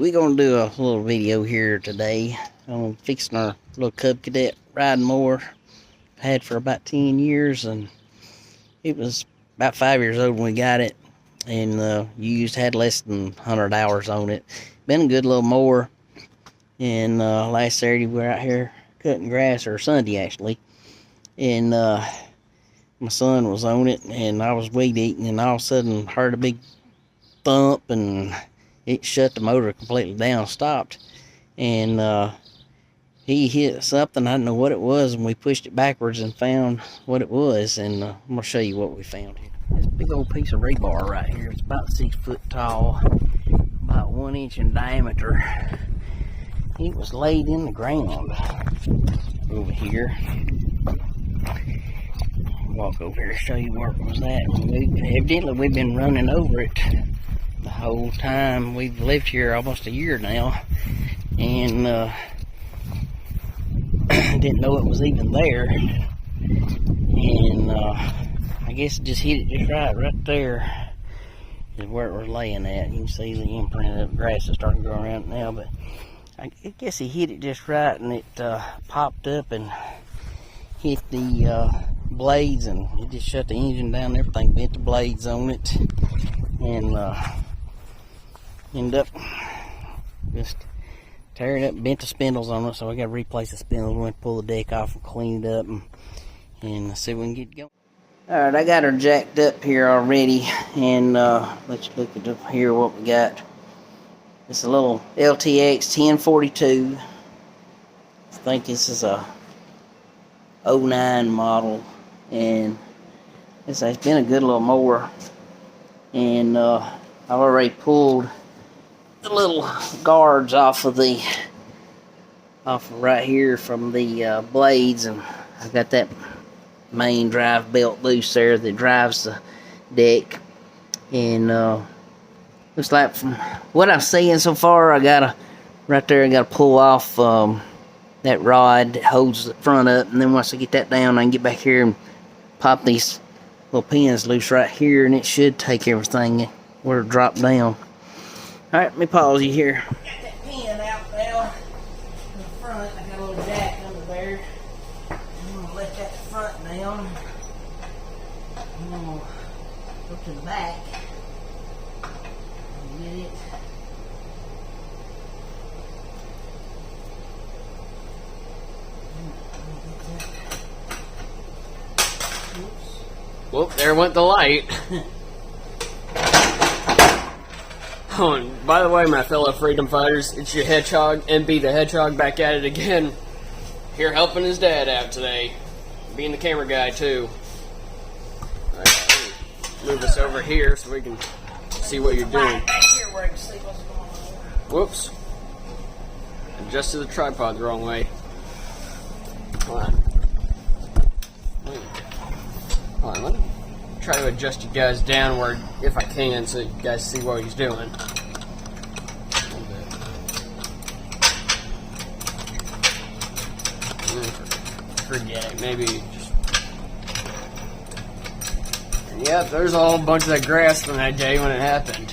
we're gonna do a little video here today on fixing our little Cub Cadet riding mower. Had for about 10 years, and it was about 5 years old when we got it, and had less than 100 hours on it. Been a good little mower. And last Saturday we were out here cutting grass, or Sunday actually, and my son was on it, and I was weed eating, and all of a sudden heard a big thump, and it shut the motor completely down, stopped, and he hit something. I didn't know what it was, and we pushed it backwards and found what it was, and I'm gonna show you what we found here. This big old piece of rebar right here. It's about 6 foot tall, about 1 inch in diameter. It was laid in the ground over here. Walk over here and show you where it was at. Evidently we've been running over it the whole time. We've lived here almost a year now, and didn't know it was even there. And I guess it just hit it just right there is where it was laying at. You can see the imprint of the grass is starting to grow around it now, but I guess he hit it just right, and it popped up and hit the blades, and it just shut the engine down and everything, bent the blades on it, and ended up just tearing up, bent the spindles on it, so I got to replace the spindles. We went to pull the deck off and clean it up, and see if we can get going. Alright, I got her jacked up here already, and let's look at here what we got. It's a little LTX 1042. I think this is a 09 model, and it's been a good little mower. And I've already pulled the little guards off of right here from the blades, and I got that main drive belt loose there that drives the deck. And looks like from what I'm seeing so far, I gotta pull off that rod that holds the front up, and then once I get that down, I can get back here and pop these little pins loose right here, and it should take everything where it dropped down. Alright, let me pause you here. Got that pin out now in the front. I got a little jack under there. I'm gonna let that front down. I'm gonna go to the back. Get it. Whoop, there went the light. Oh, and by the way, my fellow freedom fighters, it's your Hedgehog, MB the Hedgehog, back at it again. Here helping his dad out today. Being the camera guy, too. Alright, move this over here so we can see what you're doing. Whoops. Adjusted the tripod the wrong way. Hold on. Hold on, let me try to adjust you guys downward if I can so you guys see what he's doing. Forget it, maybe just... Yep, there's a whole bunch of that grass from that day when it happened.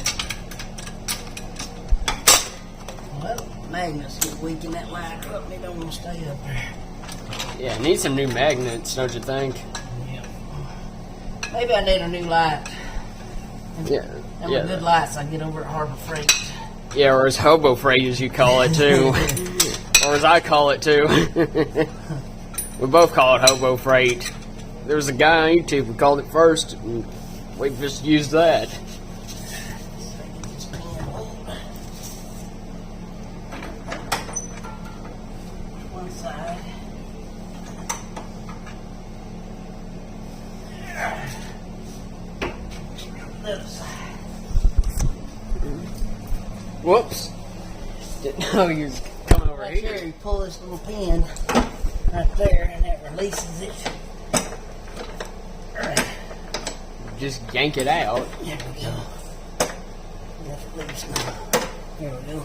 Well, magnets get weak in that ladder up, and they don't want to stay up there. Yeah, need some new magnets, don't you think? Yeah. Maybe I need a new light. Yeah. And with good lights I get over at Harbor Freight. Yeah, or as hobo freight as you call it too. Or as I call it too. We both call it hobo freight. There was a guy on YouTube who called it first, and we've just used that. One side. The other side. Whoops. Didn't know you were coming over Right here. here, you pull this little pin right there, and that releases it. Just yank it out. There we go. That's loose now. There we go.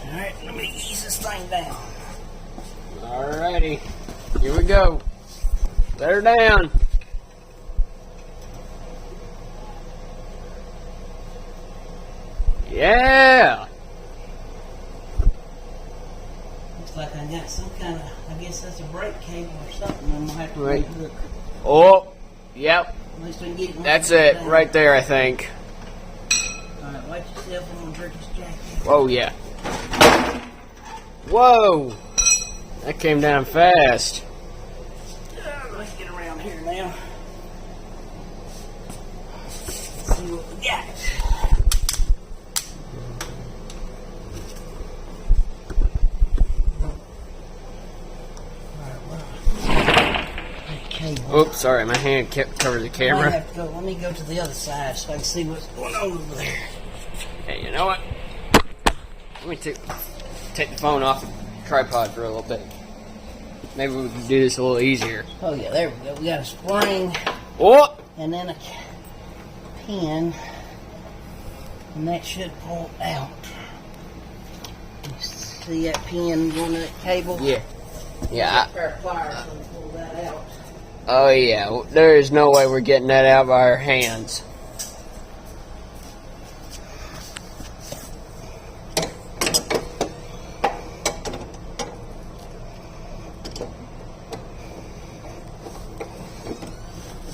Alright, let me ease this thing down. Alrighty. Here we go. Let her down. Yeah. like I got some kind of, I guess that's a brake cable or something. I'm gonna have to Right. look. Oh, yep. At least we can get one That's it, down. right there, I think. Alright, watch yourself. I'm gonna jerk this jacket. Oh, yeah. Whoa! That came down fast. Let's get around here now. See what we got. Oops, sorry, my hand kept covered the I camera. have to go. Let me go to the other side so I can see what's going on over there. Hey, you know what? Let me take the phone off the tripod for a little bit. Maybe we can do this a little easier. Oh yeah, there we go. We got a spring Oh! and then a pin, and that should pull out. You see that pin going to that cable? Yeah. Yeah. Pair of pliers so we pull that out. Oh, yeah. There is no way we're getting that out by our hands.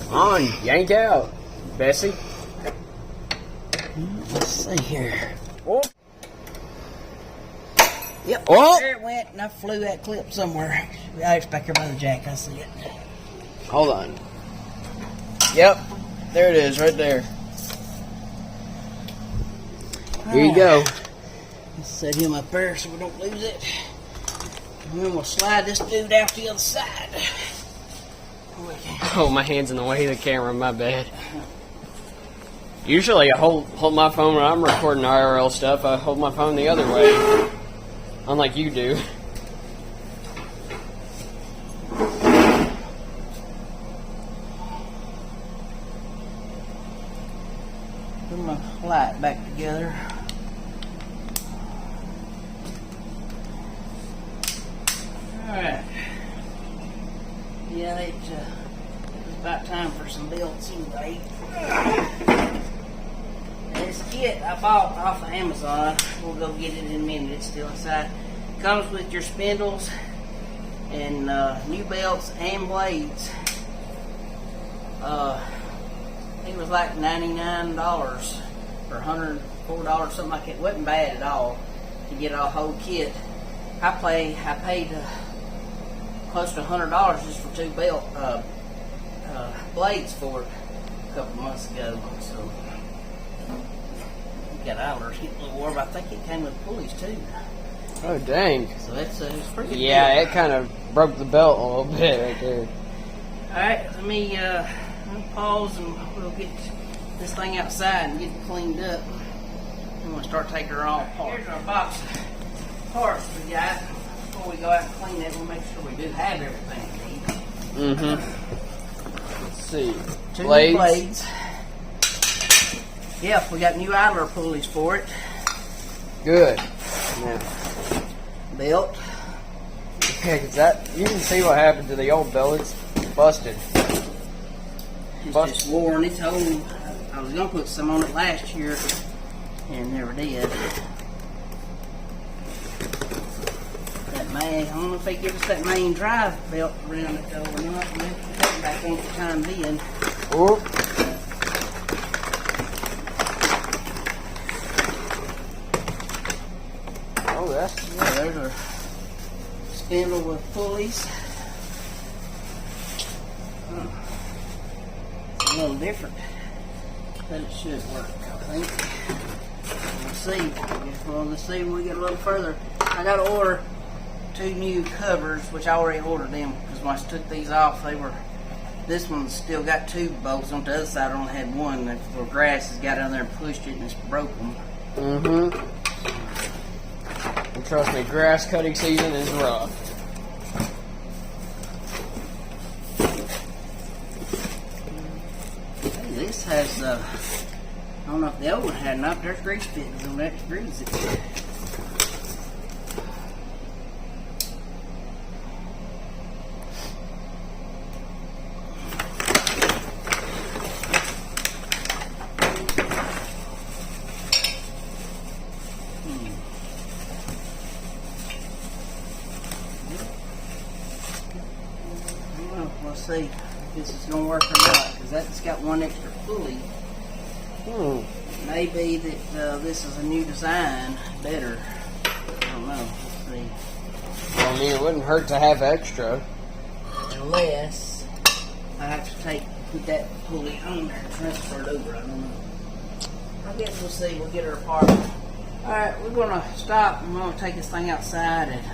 Come on, yank out, Bessie. Let's see here. Oh. Yep. Oh. There it went, and I flew that clip somewhere. It's back here by the jack. I see it. Hold on. Yep. There it is, right there. Here you go. Let's set him up there so we don't lose it. And then we'll slide this dude out the other side. Oh, my hand's in the way of the camera, my bad. Usually I hold my phone when I'm recording IRL stuff, I hold my phone the other way. Unlike you do. Put my light back together. Alright. Yeah, it's about time for some belts anyway. This kit I bought off of Amazon. We'll go get it in a minute. It's still inside. Comes with your spindles and new belts and blades. I think it was like $99 or $104, something like that. It wasn't bad at all to get a whole kit. I paid close to $100 just for two belt blades for it a couple months ago. So we got idlers getting a little warm. I think it came with pulleys too. Oh, dang. So it's pretty good. Yeah, it kind of broke the belt a little bit right there. Alright, let me pause and we'll get this thing outside and get it cleaned up. I'm going to start taking her all apart. Here's our box of parts we got. Before we go out and clean it, we'll make sure we do have everything we need. Mm-hmm. Let's see. Two Blades. blades. Yep, we got new idler pulleys for it. Good. Yeah. Belt. Yeah, 'cause that, you can see what happened to the old belt. It's busted. It's just worn. It's old. I was going to put some on it last year and never did. That main, I don't know if they give us that main drive belt around it though or not. We'll have to put it back on for the time being. Oh. Oh, that's... Yeah, there's our spindle with pulleys. It's a little different, but it should work, I think. We'll see. Well, let's see when we get a little further. I got to order 2 new covers, which I already ordered them because when I took these off, they were. This one's still got 2 bolts on the other side. I only had one. The grass has got down there and pushed it and it's broke them. Mm-hmm. And trust me, grass cutting season is rough. Hey, this has, I don't know if the old one had or not, there's grease fittings on that to grease it. see if this is going to work or not, because that's got one extra pulley. It may be that this is a new design, better. I don't know. Let's see. Well, I mean, it wouldn't hurt to have extra. Unless I have to put that pulley on there and transfer it over. I don't know. I guess we'll see. We'll get her apart. Alright, we're going to stop and we're going to take this thing outside and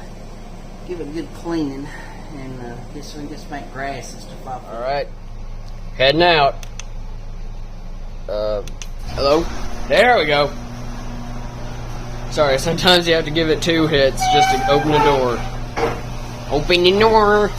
give it a good cleaning. And this one just make grass and stuff off. Alright. Heading out. Hello? There we go. Sorry, sometimes you have to give it 2 hits just to open the door. Open the door!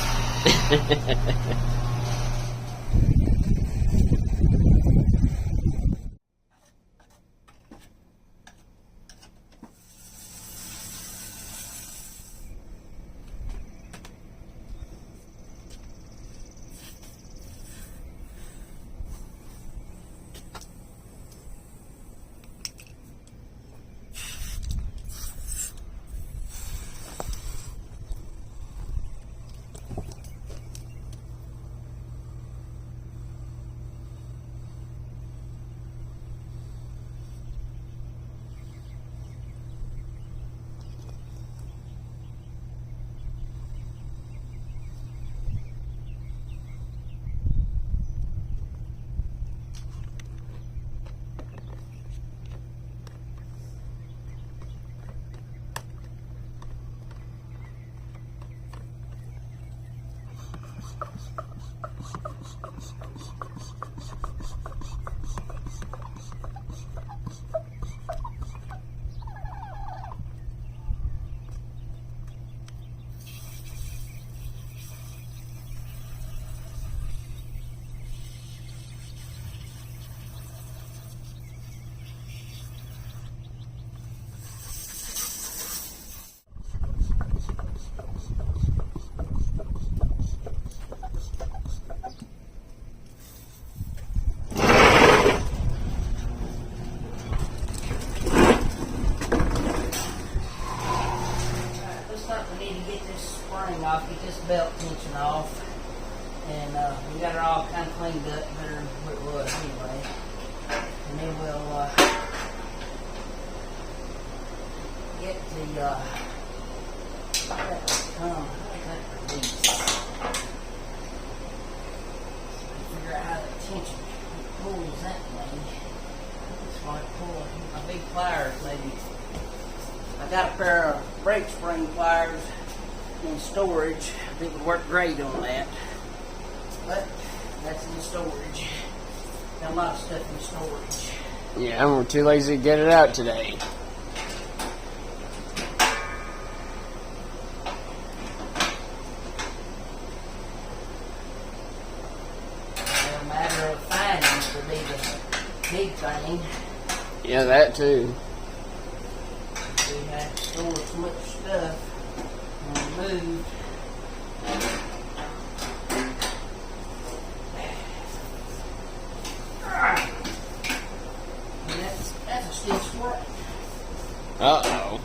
Off, get this belt tension off, and we got her all kind of cleaned up better than what it was anyway. And then we'll get the figure out how the tension pulls that way. Just want to pull my big pliers maybe. I got a pair of brake spring pliers in storage that would work great on that, but that's in storage. Got a lot of stuff in storage. Yeah, we're too lazy to get it out today. A matter of finding would be the big thing. Yeah, that too. We had to store so much stuff. Moved. That's a stitch for it. Uh-oh.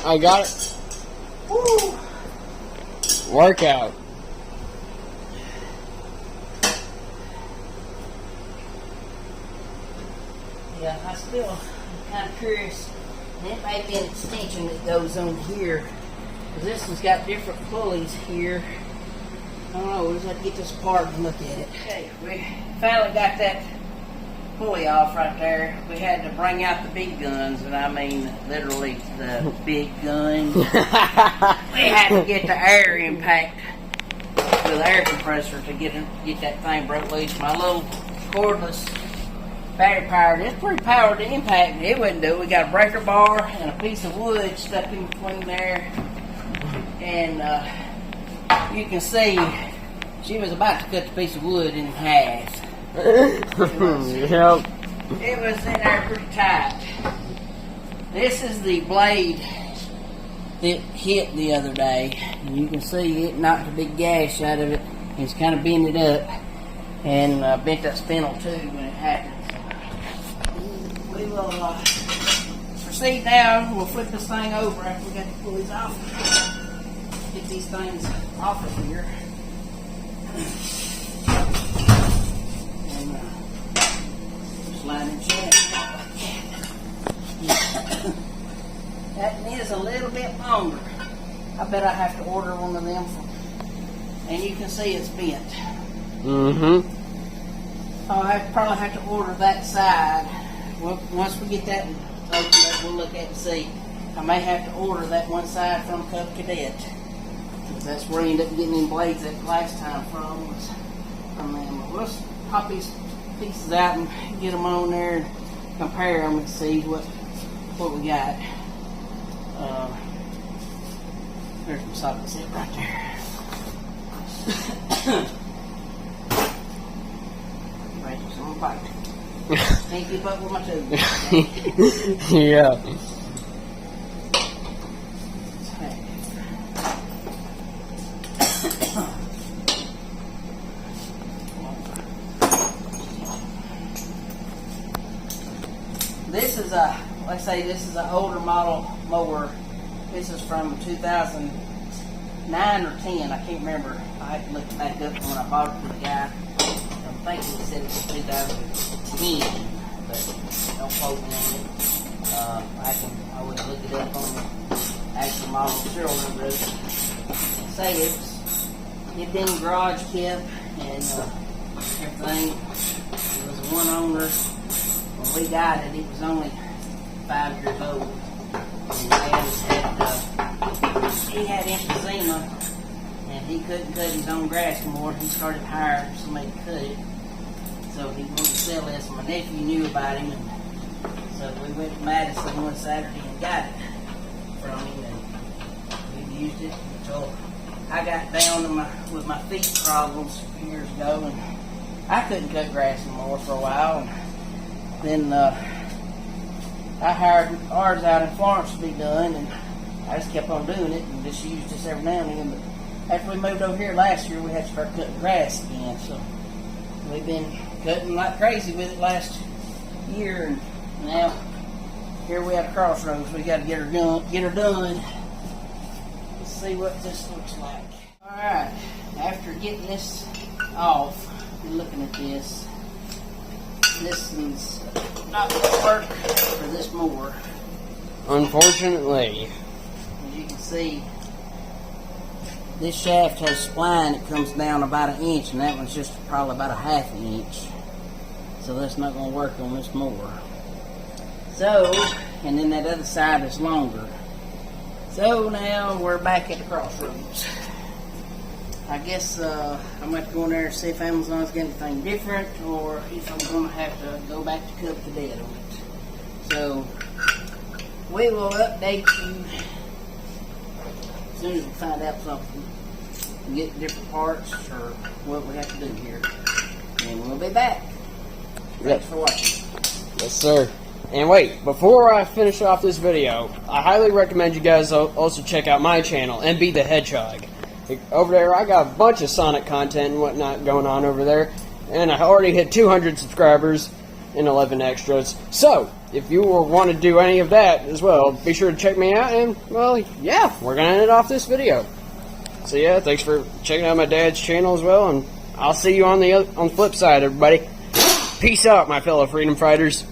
I got it. Woo. Workout. Yeah, I still am kind of curious. And it may be an extension that goes on here. Because this one's got different pulleys here. I don't know, we'll just have to get this apart and look at it. Okay, we finally got that pulley off right there. We had to bring out the big guns, and I mean literally the big gun. We had to get the air impact with the air compressor to get that thing broke loose. My little cordless battery powered, it's pretty powered to impact. It wouldn't do it. We got a breaker bar and a piece of wood stuck in between there, and you can see she was about to cut the piece of wood in half. It was in there pretty tight. This is the blade that hit the other day, and you can see it knocked a big gash out of it. He's kind of bent it up and bent that spindle too when it happens. We will proceed now. We'll flip this thing over after we got to pull these off. Get these things off of here. And slide it shut. That is a little bit longer. I bet I have to order one of them. And you can see it's bent. Mm-hmm. I'll probably have to order that side. Well, once we get that opened up, we'll look at it and see. I may have to order that one side from Cub Cadet. Because that's where I ended up getting them blades that last time from. Was from them. We'll pop these pieces out and get them on there and compare them and see what we got. There's some socket set right there. Right, so I'm bite. Can't keep up with my tooth. Yeah. This is let's say this is an older model mower. This is from 2009 or 10. I can't remember. I have to look back up when I bought it from the guy. I'm thinking he said it was 2010, but don't quote me on it. I would look it up on the actual model serial number. Say it'd been garage kept and everything. It was a one owner. When we got it, it was only 5 years old. And he had emphysema, and he couldn't cut his own grass anymore. He started hiring somebody to cut it. So he wanted to sell this. My nephew knew about him, and so we went to Madison one Saturday and got it from him, and we used it until I got down with my feet problems a few years ago, and I couldn't cut grass anymore for a while. And then I hired ours out in Florence to be done, and I just kept on doing it and just used this every now and then. But after we moved over here last year, we had to start cutting grass again. So we've been cutting like crazy with it last year, and now here we at a crossroads. We got to get her done. Let's see what this looks like. All right, after getting this off and looking at this. This is not going to work for this mower. Unfortunately. As you can see, this shaft has spline that comes down about 1 inch, and that one's just probably about 1/2 inch. So that's not going to work on this mower. So, and then that other side is longer. So now we're back at the crossroads. I guess I'm going to have to go in there and see if Amazon's got anything different, or if I'm going to have to go back to Cub Cadet on it. So we will update you as soon as we find out something. Get different parts or what we have to do here. And we'll be back. Thanks for watching. Yes, sir. And wait, before I finish off this video, I highly recommend you guys also check out my channel, MB the Hedgehog. Over there, I got a bunch of Sonic content and whatnot going on over there. And I already hit 200 subscribers and 11 extras. So, if you want to do any of that as well, be sure to check me out. And, well, yeah, we're going to end it off this video. So, yeah, thanks for checking out my dad's channel as well. And I'll see you on the flip side, everybody. Peace out, my fellow freedom fighters.